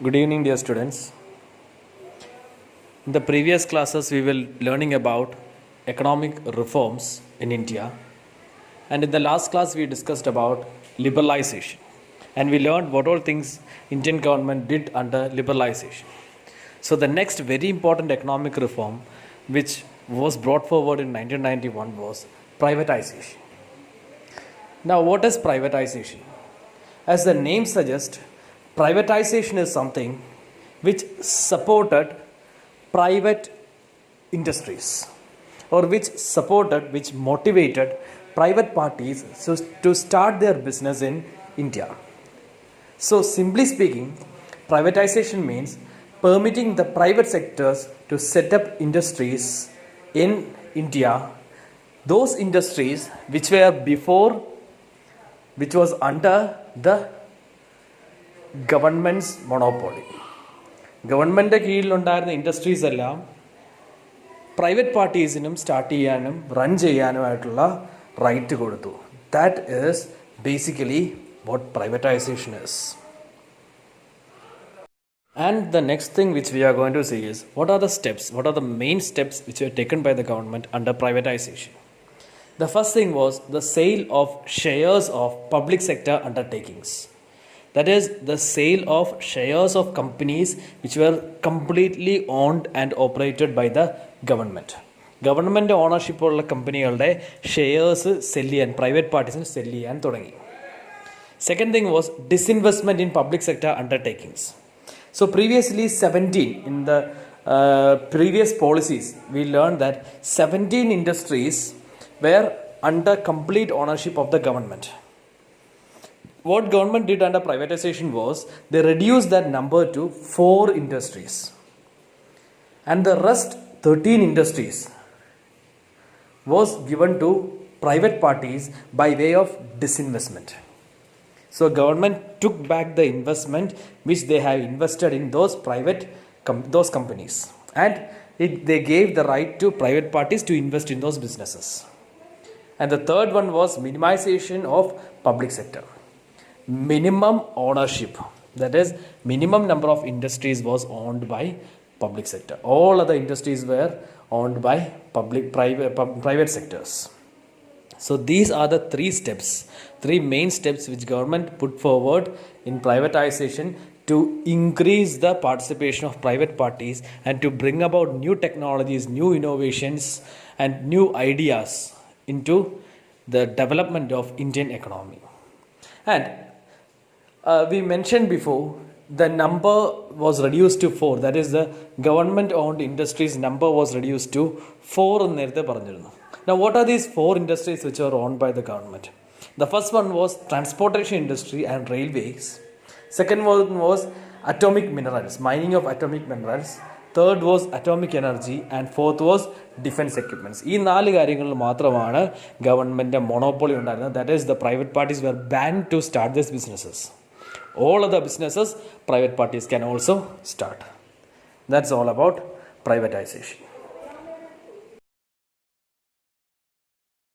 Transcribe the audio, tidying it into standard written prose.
Good evening, dear students. In the previous classes, we were learning about economic reforms in India, and in the last class, we discussed about liberalization, and we learned what all things Indian government did under liberalization. So, the next very important economic reform, which was brought forward in 1991, was privatization. Now, what is privatization? As the name suggests, privatization is something which supported private industries or which motivated private parties to start their business in India. So, simply speaking, privatization means permitting the private sectors to set up industries in India, those industries which was under the government's monopoly. Government കീഴിലുണ്ടായിരുന്ന industries എല്ലാം private പാർട്ടീസിനും start ചെയ്യാനും run ചെയ്യാനുമായിട്ടുള്ള right കൊടുത്തു. That is basically what privatization is. And the next thing which we are going to see is what are the main steps which were taken by the government under privatization. The first thing was the sale of shares of public sector undertakings. That is the sale of shares of companies which were completely owned and operated by the government. Government ഓണർഷിപ്പുള്ള കമ്പനികളുടെ shares cell ചെയ്യാൻ private പാർട്ടീസിന് cell ചെയ്യാൻ തുടങ്ങി. Second thing was disinvestment in public sector undertakings. So previously 17 in the previous policies we learned that 17 industries were under complete ownership of the government. What government did under privatization was they reduced that number to 4 industries, and the rest 13 industries was given to private parties by way of disinvestment. So government took back the investment which they have invested in those those companies, and they gave the right to private parties to invest in those businesses. And the third one was minimization of public sector. Minimum ownership, that is minimum number of industries was owned by public sector. All other industries were owned by private sectors. So these are the three main steps which government put forward in privatization to increase the participation of private parties and to bring about new technologies, new innovations and new ideas into the development of Indian economy. And we mentioned before, the number was reduced to 4. That is, the government-owned industries number was reduced to 4 എന്ന് നേരത്തെ പറഞ്ഞിരുന്നു. Now, what are these 4 industries which are owned by the government? The first one was transportation industry and railways. Second one was atomic minerals, mining of atomic minerals. Third was atomic energy, and fourth was defense equipments. ഈ 4 കാര്യങ്ങളിൽ മാത്രമാണ് government monopoly ഉണ്ടായിരുന്നത്. That is, the private parties were banned to start these businesses. All other businesses private parties can also start. That's all about privatization.